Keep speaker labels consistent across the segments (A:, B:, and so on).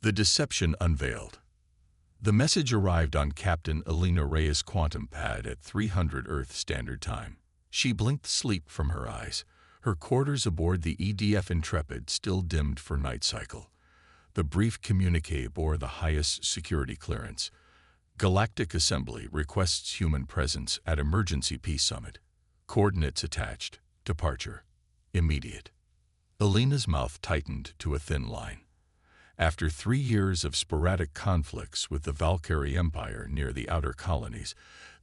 A: The deception unveiled. The message arrived on Captain Elena Reyes' quantum pad at 300 Earth Standard Time. She blinked sleep from her eyes. Her quarters aboard the EDF Intrepid still dimmed for night cycle. The brief communique bore the highest security clearance. Galactic Assembly requests human presence at Emergency Peace Summit. Coordinates attached. Departure immediate. Elena's mouth tightened to a thin line. After 3 years of sporadic conflicts with the Valkyrie Empire near the outer colonies,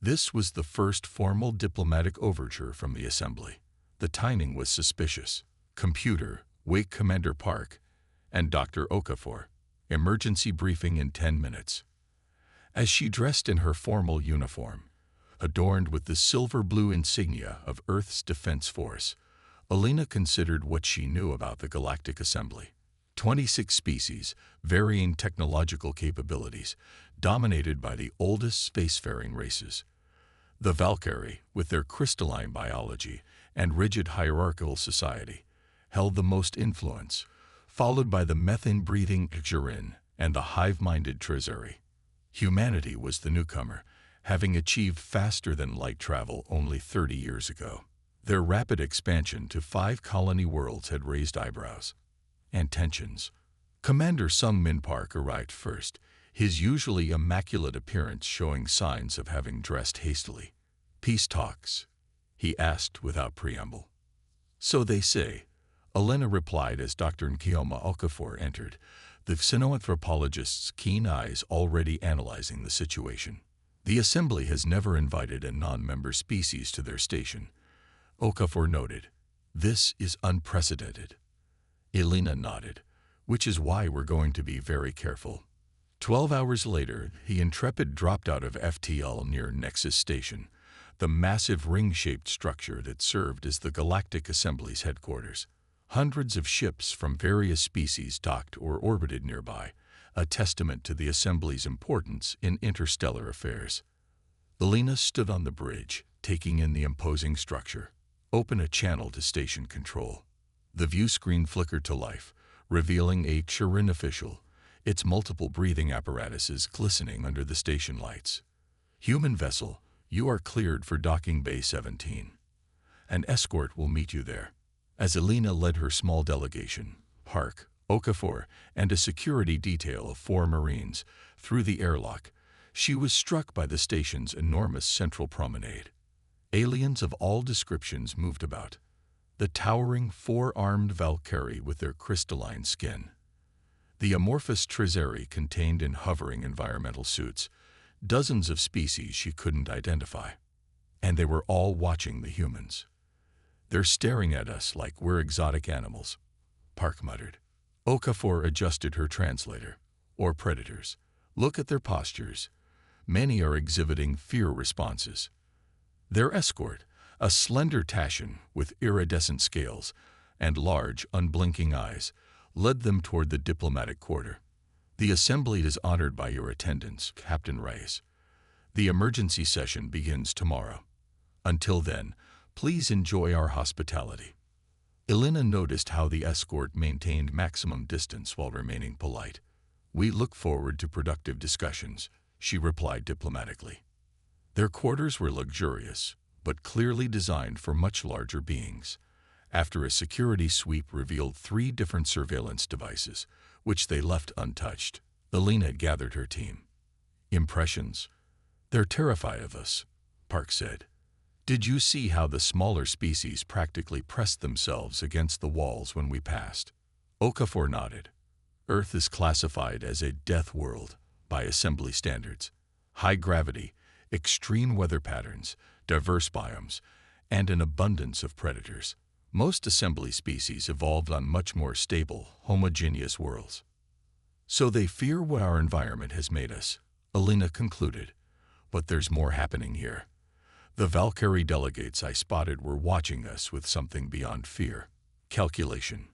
A: this was the first formal diplomatic overture from the Assembly. The timing was suspicious. Computer, wake Commander Park, and Dr. Okafor. Emergency briefing in 10 minutes. As she dressed in her formal uniform, adorned with the silver-blue insignia of Earth's Defense Force, Elena considered what she knew about the Galactic Assembly. 26 species, varying technological capabilities, dominated by the oldest spacefaring races. The Valkyrie, with their crystalline biology and rigid hierarchical society, held the most influence, followed by the methane-breathing Xirin and the hive-minded Trizeri. Humanity was the newcomer, having achieved faster-than-light travel only 30 years ago. Their rapid expansion to 5 colony worlds had raised eyebrows and tensions. Commander Sung Min Park arrived first, his usually immaculate appearance showing signs of having dressed hastily. "Peace talks?" he asked without preamble. "So they say," Elena replied as Dr. Nkeoma Okafor entered, the xenoanthropologist's keen eyes already analyzing the situation. "The Assembly has never invited a non-member species to their station," Okafor noted. "This is unprecedented." Elena nodded, "which is why we're going to be very careful." 12 hours later, the Intrepid dropped out of FTL near Nexus Station, the massive ring-shaped structure that served as the Galactic Assembly's headquarters. Hundreds of ships from various species docked or orbited nearby, a testament to the Assembly's importance in interstellar affairs. Elena stood on the bridge, taking in the imposing structure. "Open a channel to station control." The view screen flickered to life, revealing a Xirin official, its multiple breathing apparatuses glistening under the station lights. "Human vessel, you are cleared for docking bay 17. An escort will meet you there." As Elena led her small delegation, Park, Okafor, and a security detail of 4 Marines, through the airlock, she was struck by the station's enormous central promenade. Aliens of all descriptions moved about. The towering 4-armed Valkyrie with their crystalline skin. The amorphous Trizeri contained in hovering environmental suits, dozens of species she couldn't identify. And they were all watching the humans. "They're staring at us like we're exotic animals," Park muttered. Okafor adjusted her translator. "Or predators. Look at their postures. Many are exhibiting fear responses." Their escort, a slender Tashian with iridescent scales and large, unblinking eyes, led them toward the diplomatic quarter. "The Assembly is honored by your attendance, Captain Reyes. The emergency session begins tomorrow. Until then, please enjoy our hospitality." Elena noticed how the escort maintained maximum distance while remaining polite. "We look forward to productive discussions," she replied diplomatically. Their quarters were luxurious, but clearly designed for much larger beings. After a security sweep revealed 3 different surveillance devices, which they left untouched, Elena gathered her team. "Impressions?" "They're terrified of us," Park said. "Did you see how the smaller species practically pressed themselves against the walls when we passed?" Okafor nodded. "Earth is classified as a death world by Assembly standards. High gravity, extreme weather patterns, diverse biomes, and an abundance of predators. Most Assembly species evolved on much more stable, homogeneous worlds." "So they fear what our environment has made us," Elena concluded. "But there's more happening here. The Valkyrie delegates I spotted were watching us with something beyond fear. Calculation."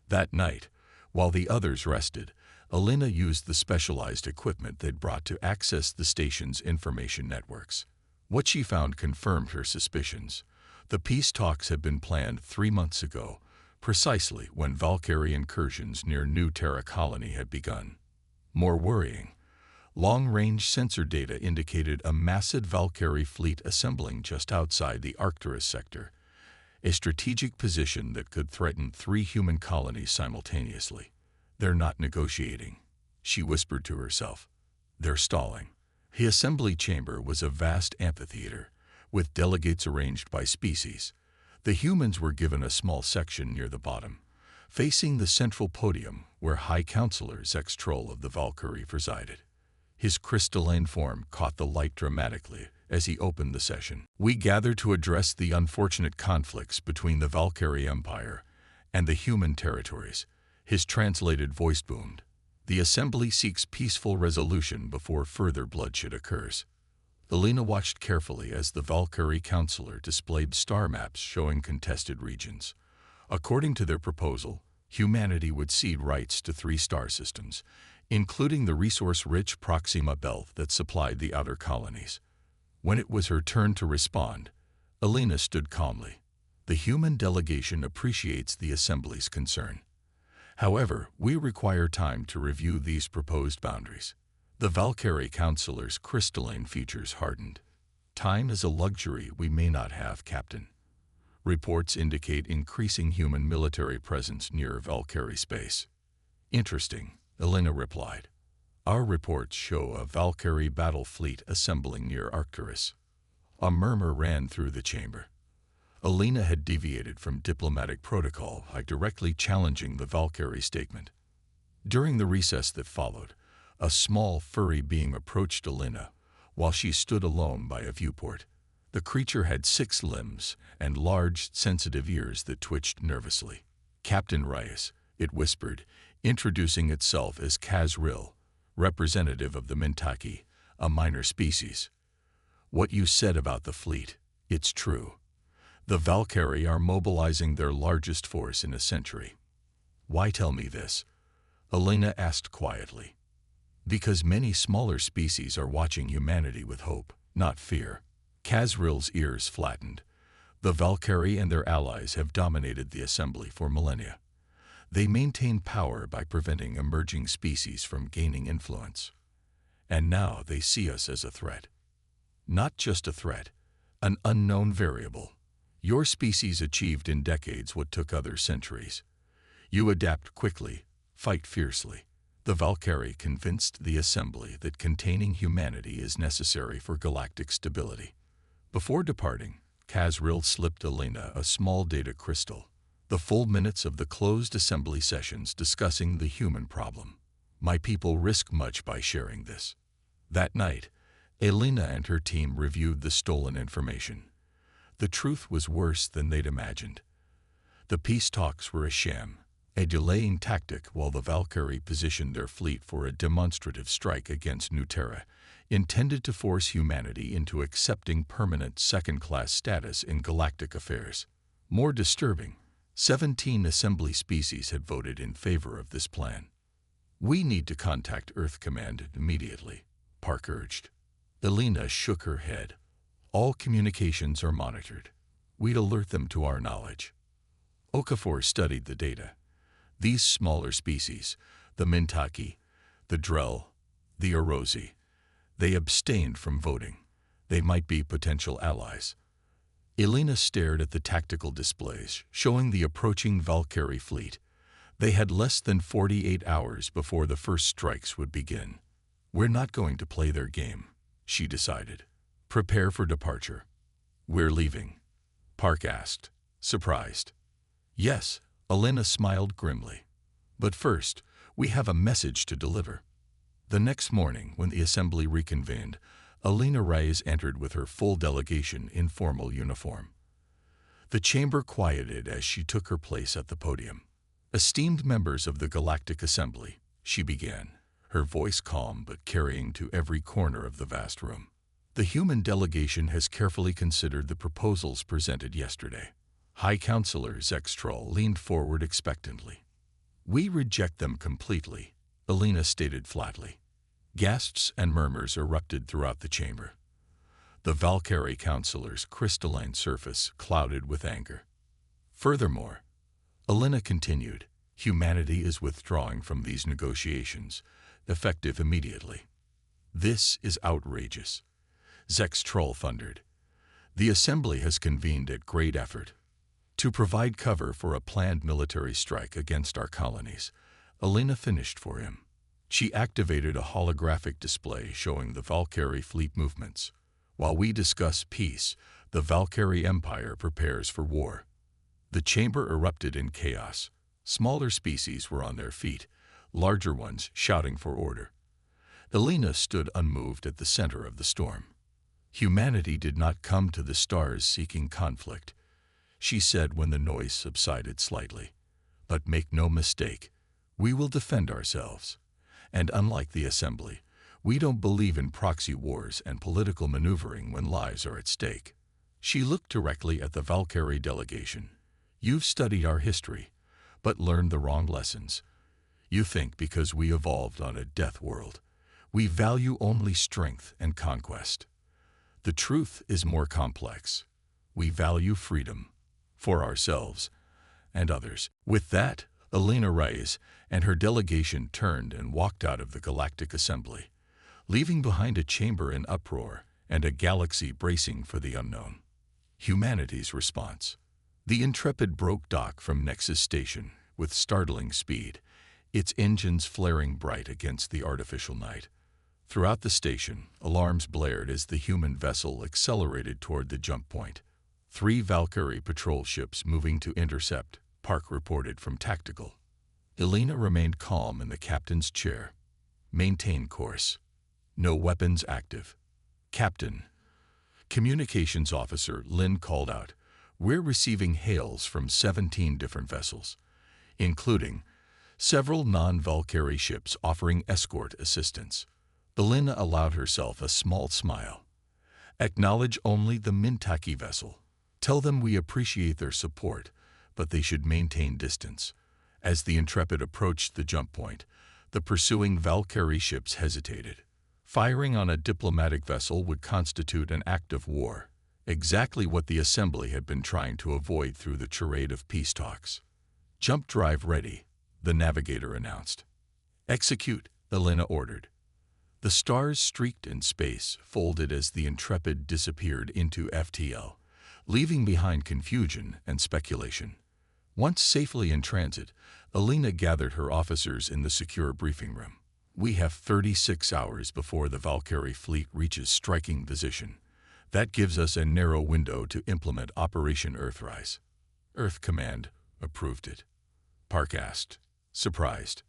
A: That night, while the others rested, Elena used the specialized equipment they'd brought to access the station's information networks. What she found confirmed her suspicions. The peace talks had been planned 3 months ago, precisely when Valkyrie incursions near New Terra Colony had begun. More worrying, long-range sensor data indicated a massive Valkyrie fleet assembling just outside the Arcturus sector, a strategic position that could threaten 3 human colonies simultaneously. "They're not negotiating," she whispered to herself. "They're stalling." The assembly chamber was a vast amphitheater, with delegates arranged by species. The humans were given a small section near the bottom, facing the central podium where High Counselor Zextrol of the Valkyrie presided. His crystalline form caught the light dramatically as he opened the session. "We gather to address the unfortunate conflicts between the Valkyrie Empire and the human territories," his translated voice boomed. "The assembly seeks peaceful resolution before further bloodshed occurs." Elena watched carefully as the Valkyrie Counselor displayed star maps showing contested regions. According to their proposal, humanity would cede rights to 3 star systems, including the resource-rich Proxima Belt that supplied the outer colonies. When it was her turn to respond, Elena stood calmly. "The human delegation appreciates the Assembly's concern. However, we require time to review these proposed boundaries." The Valkyrie Counselor's crystalline features hardened. "Time is a luxury we may not have, Captain. Reports indicate increasing human military presence near Valkyrie space." "Interesting," Elena replied. "Our reports show a Valkyrie battle fleet assembling near Arcturus." A murmur ran through the chamber. Elena had deviated from diplomatic protocol by directly challenging the Valkyrie statement. During the recess that followed, a small furry being approached Elena while she stood alone by a viewport. The creature had 6 limbs and large, sensitive ears that twitched nervously. "Captain Reyes," it whispered, introducing itself as Kazril, representative of the Mintaki, a minor species. "What you said about the fleet, it's true. The Valkyrie are mobilizing their largest force in a century." "Why tell me this?" Elena asked quietly. "Because many smaller species are watching humanity with hope, not fear." Kazril's ears flattened. "The Valkyrie and their allies have dominated the assembly for millennia. They maintain power by preventing emerging species from gaining influence. And now they see us as a threat. Not just a threat, an unknown variable. Your species achieved in decades what took others centuries. You adapt quickly, fight fiercely. The Valkyrie convinced the assembly that containing humanity is necessary for galactic stability." Before departing, Kazril slipped Elena a small data crystal, the full minutes of the closed assembly sessions discussing the human problem. "My people risk much by sharing this." That night, Elena and her team reviewed the stolen information. The truth was worse than they'd imagined. The peace talks were a sham, a delaying tactic while the Valkyrie positioned their fleet for a demonstrative strike against New Terra, intended to force humanity into accepting permanent second-class status in galactic affairs. More disturbing, 17 assembly species had voted in favor of this plan. "We need to contact Earth Command immediately," Park urged. Elena shook her head. "All communications are monitored. We'd alert them to our knowledge." Okafor studied the data. These smaller species, the Mintaki, the Drell, the Erosi, they abstained from voting. They might be potential allies. Elena stared at the tactical displays showing the approaching Valkyrie fleet. They had less than 48 hours before the first strikes would begin. "We're not going to play their game," she decided. "Prepare for departure." "We're leaving?" Park asked, surprised. "Yes," Elena smiled grimly. "But first, we have a message to deliver." The next morning, when the assembly reconvened, Elena Reyes entered with her full delegation in formal uniform. The chamber quieted as she took her place at the podium. "Esteemed members of the Galactic Assembly," she began, her voice calm but carrying to every corner of the vast room. "The human delegation has carefully considered the proposals presented yesterday." High Counselor Zextrol leaned forward expectantly. "We reject them completely," Elena stated flatly. Gasps and murmurs erupted throughout the chamber. The Valkyrie Counselor's crystalline surface clouded with anger. "Furthermore," Elena continued, "humanity is withdrawing from these negotiations, effective immediately. This is outrageous. Zex Troll thundered. The Assembly has convened at great effort to provide cover for a planned military strike against our colonies. Elena finished for him. She activated a holographic display showing the Valkyrie fleet movements. While we discuss peace, the Valkyrie Empire prepares for war. The chamber erupted in chaos. Smaller species were on their feet, larger ones shouting for order. Elena stood unmoved at the center of the storm. Humanity did not come to the stars seeking conflict, she said when the noise subsided slightly. But make no mistake, we will defend ourselves. And unlike the Assembly, we don't believe in proxy wars and political maneuvering when lives are at stake. She looked directly at the Valkyrie delegation. You've studied our history, but learned the wrong lessons. You think because we evolved on a death world, we value only strength and conquest. The truth is more complex. We value freedom for ourselves and others. With that, Elena Reyes and her delegation turned and walked out of the Galactic Assembly, leaving behind a chamber in uproar and a galaxy bracing for the unknown. Humanity's response. The Intrepid broke dock from Nexus Station with startling speed, its engines flaring bright against the artificial night. Throughout the station, alarms blared as the human vessel accelerated toward the jump point. 3 Valkyrie patrol ships moving to intercept, Park reported from Tactical. Elena remained calm in the captain's chair. Maintain course. No weapons active. Captain. Communications Officer Lynn called out. We're receiving hails from 17 different vessels, including several non-Valkyrie ships offering escort assistance. Elena allowed herself a small smile. Acknowledge only the Mintaki vessel. Tell them we appreciate their support, but they should maintain distance. As the Intrepid approached the jump point, the pursuing Valkyrie ships hesitated. Firing on a diplomatic vessel would constitute an act of war, exactly what the Assembly had been trying to avoid through the charade of peace talks. Jump drive ready, the navigator announced. Execute, Elena ordered. The stars streaked in space, folded as the Intrepid disappeared into FTL, leaving behind confusion and speculation. Once safely in transit, Elena gathered her officers in the secure briefing room. We have 36 hours before the Valkyrie fleet reaches striking position. That gives us a narrow window to implement Operation Earthrise. Earth Command approved it. Park asked, surprised.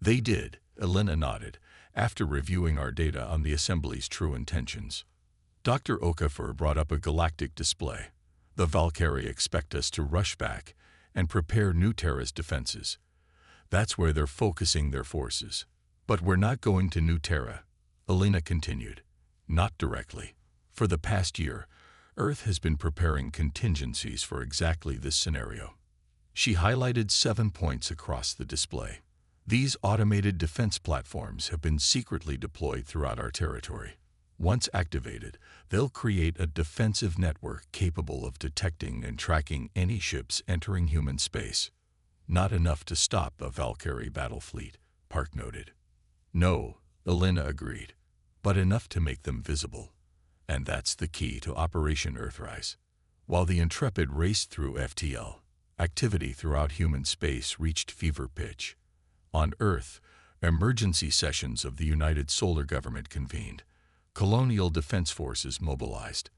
A: They did, Elena nodded, after reviewing our data on the Assembly's true intentions. Dr. Okafor brought up a galactic display. The Valkyrie expect us to rush back and prepare New Terra's defenses. That's where they're focusing their forces. But we're not going to New Terra, Elena continued. Not directly. For the past year, Earth has been preparing contingencies for exactly this scenario. She highlighted 7 points across the display. These automated defense platforms have been secretly deployed throughout our territory. Once activated, they'll create a defensive network capable of detecting and tracking any ships entering human space. Not enough to stop a Valkyrie battle fleet, Park noted. No, Elena agreed, but enough to make them visible. And that's the key to Operation Earthrise. While the Intrepid raced through FTL, activity throughout human space reached fever pitch. On Earth, emergency sessions of the United Solar Government convened. Colonial defense forces mobilized.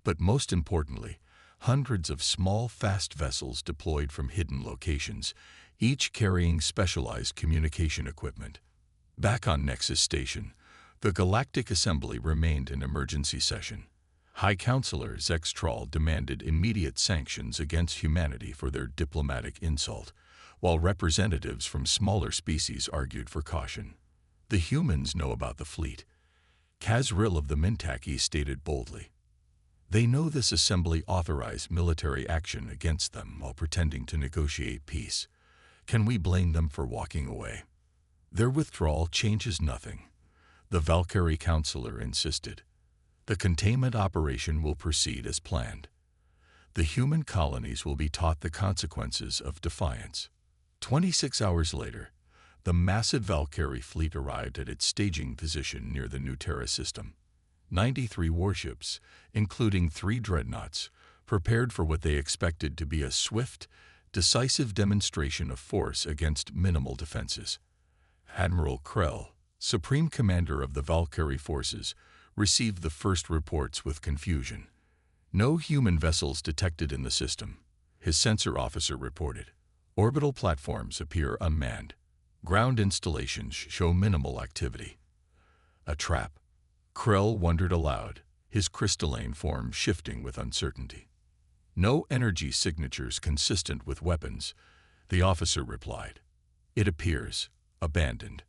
A: But most importantly, hundreds of small, fast vessels deployed from hidden locations, each carrying specialized communication equipment. Back on Nexus Station, the Galactic Assembly remained in emergency session. High Counselor Zex Troll demanded immediate sanctions against humanity for their diplomatic insult, while representatives from smaller species argued for caution. The humans know about the fleet, Kazril of the Mintaki stated boldly. They know this assembly authorized military action against them while pretending to negotiate peace. Can we blame them for walking away? Their withdrawal changes nothing, the Valkyrie counselor insisted. The containment operation will proceed as planned. The human colonies will be taught the consequences of defiance. 26 hours later, The massive Valkyrie fleet arrived at its staging position near the New Terra system. 93 warships, including 3 dreadnoughts, prepared for what they expected to be a swift, decisive demonstration of force against minimal defenses. Admiral Krell, Supreme Commander of the Valkyrie forces, received the first reports with confusion. No human vessels detected in the system, his sensor officer reported. Orbital platforms appear unmanned. Ground installations show minimal activity. A trap. Krell wondered aloud, his crystalline form shifting with uncertainty. No energy signatures consistent with weapons, the officer replied. It appears abandoned.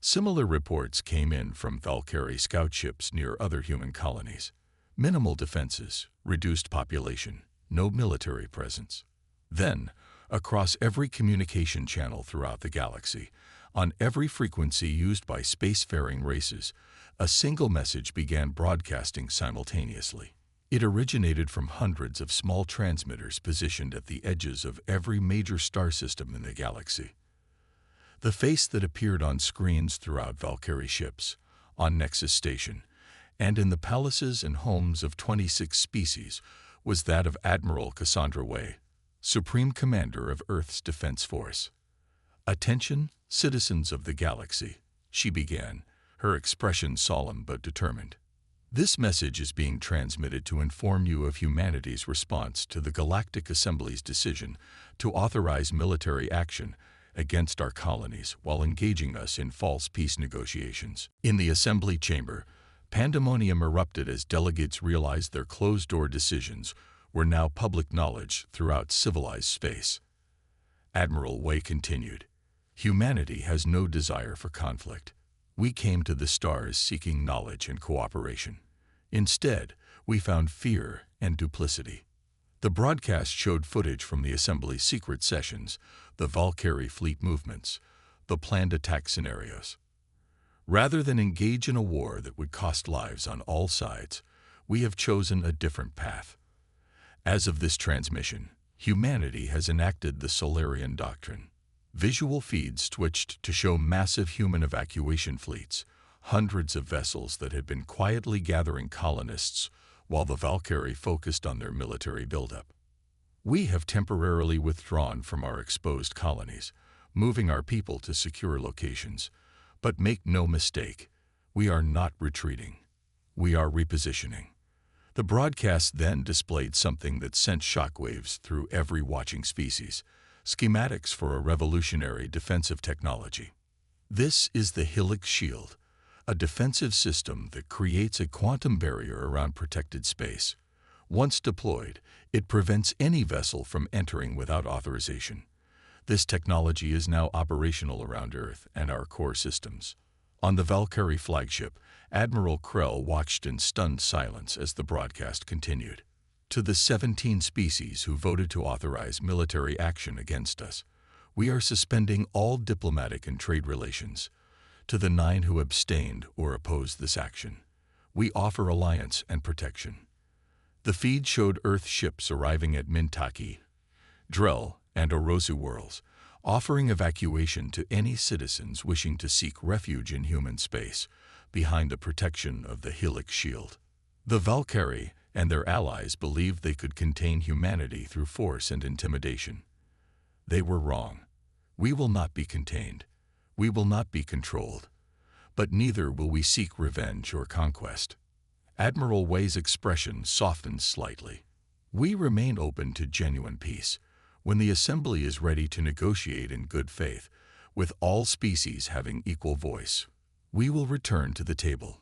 A: Similar reports came in from Valkyrie scout ships near other human colonies. Minimal defenses, reduced population, no military presence. Then, across every communication channel throughout the galaxy, on every frequency used by spacefaring races, a single message began broadcasting simultaneously. It originated from hundreds of small transmitters positioned at the edges of every major star system in the galaxy. The face that appeared on screens throughout Valkyrie ships, on Nexus Station, and in the palaces and homes of 26 species was that of Admiral Cassandra Way, Supreme Commander of Earth's Defense Force. "Attention, citizens of the galaxy," she began, her expression solemn but determined. "This message is being transmitted to inform you of humanity's response to the Galactic Assembly's decision to authorize military action against our colonies while engaging us in false peace negotiations." In the Assembly chamber, pandemonium erupted as delegates realized their closed-door decisions were now public knowledge throughout civilized space. Admiral Way continued, "Humanity has no desire for conflict. We came to the stars seeking knowledge and cooperation. Instead, we found fear and duplicity." The broadcast showed footage from the Assembly's secret sessions, the Valkyrie fleet movements, the planned attack scenarios. Rather than engage in a war that would cost lives on all sides, we have chosen a different path. As of this transmission, humanity has enacted the Solarian Doctrine. Visual feeds twitched to show massive human evacuation fleets, hundreds of vessels that had been quietly gathering colonists while the Valkyrie focused on their military buildup. "We have temporarily withdrawn from our exposed colonies, moving our people to secure locations. But make no mistake, we are not retreating. We are repositioning." The broadcast then displayed something that sent shockwaves through every watching species: schematics for a revolutionary defensive technology. This is the Helix Shield, a defensive system that creates a quantum barrier around protected space. Once deployed, it prevents any vessel from entering without authorization. This technology is now operational around Earth and our core systems. On the Valkyrie flagship, Admiral Krell watched in stunned silence as the broadcast continued. "To the 17 species who voted to authorize military action against us, we are suspending all diplomatic and trade relations. To the 9 who abstained or opposed this action, we offer alliance and protection." The feed showed Earth ships arriving at Mintaki, Drell, and Orozu worlds, offering evacuation to any citizens wishing to seek refuge in human space behind the protection of the Helix Shield. The Valkyrie and their allies believed they could contain humanity through force and intimidation. They were wrong. We will not be contained. We will not be controlled. But neither will we seek revenge or conquest. Admiral Way's expression softened slightly. "We remain open to genuine peace when the Assembly is ready to negotiate in good faith, with all species having equal voice. We will return to the table.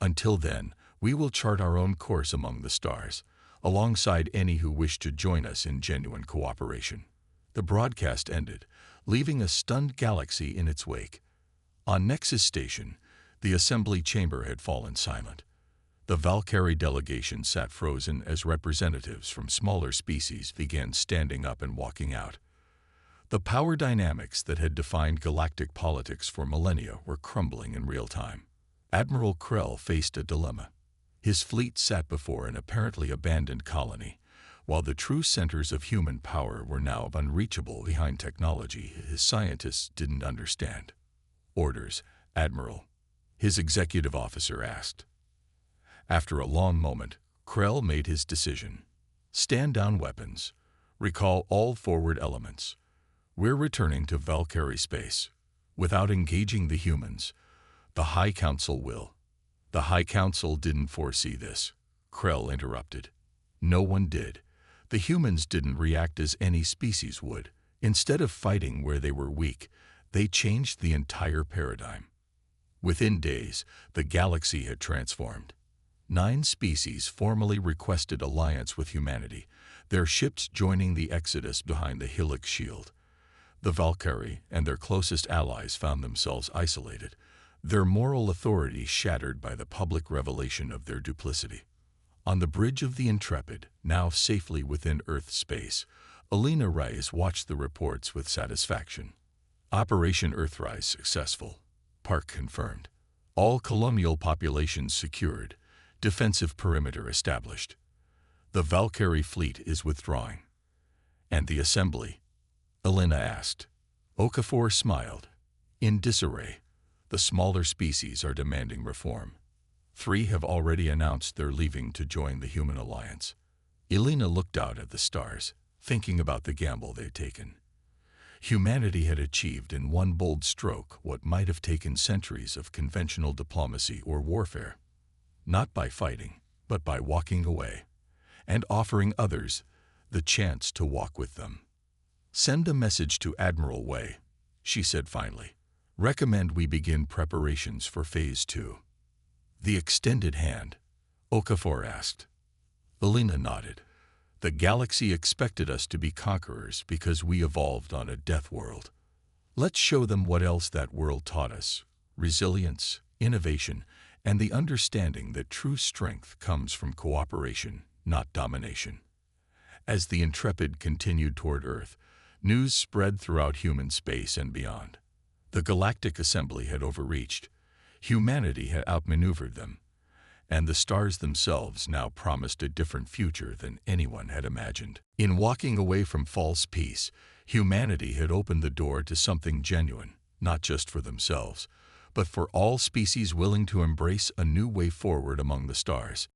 A: Until then, we will chart our own course among the stars, alongside any who wish to join us in genuine cooperation." The broadcast ended, leaving a stunned galaxy in its wake. On Nexus Station, the Assembly chamber had fallen silent. The Valkyrie delegation sat frozen as representatives from smaller species began standing up and walking out. The power dynamics that had defined galactic politics for millennia were crumbling in real time. Admiral Krell faced a dilemma. His fleet sat before an apparently abandoned colony, While the true centers of human power were now unreachable behind technology, his scientists didn't understand. "Orders, Admiral," his executive officer asked. After a long moment, Krell made his decision. "Stand down weapons. Recall all forward elements. We're returning to Valkyrie space. Without engaging the humans, the High Council will." "The High Council didn't foresee this," Krell interrupted. "No one did. The humans didn't react as any species would. Instead of fighting where they were weak, they changed the entire paradigm." Within days, the galaxy had transformed. 9 species formally requested alliance with humanity, their ships joining the exodus behind the Helix shield. The Valkyrie and their closest allies found themselves isolated, their moral authority shattered by the public revelation of their duplicity. On the bridge of the Intrepid, now safely within Earth space, Alina Reyes watched the reports with satisfaction. "Operation Earthrise successful," Park confirmed. "All colonial populations secured, defensive perimeter established. The Valkyrie fleet is withdrawing." "And the assembly?" Alina asked. Okafor smiled. "In disarray. The smaller species are demanding reform. 3 have already announced they're leaving to join the human alliance." Alina looked out at the stars, thinking about the gamble they'd taken. Humanity had achieved in one bold stroke what might have taken centuries of conventional diplomacy or warfare. Not by fighting, but by walking away, and offering others the chance to walk with them. "Send a message to Admiral Way," she said finally. "Recommend we begin preparations for Phase 2. "The extended hand?" Okafor asked. Alina nodded. "The galaxy expected us to be conquerors because we evolved on a death world. Let's show them what else that world taught us: resilience, innovation, and the understanding that true strength comes from cooperation, not domination." As the Intrepid continued toward Earth, news spread throughout human space and beyond. The Galactic Assembly had overreached, humanity had outmaneuvered them, and the stars themselves now promised a different future than anyone had imagined. In walking away from false peace, humanity had opened the door to something genuine, not just for themselves, but for all species willing to embrace a new way forward among the stars.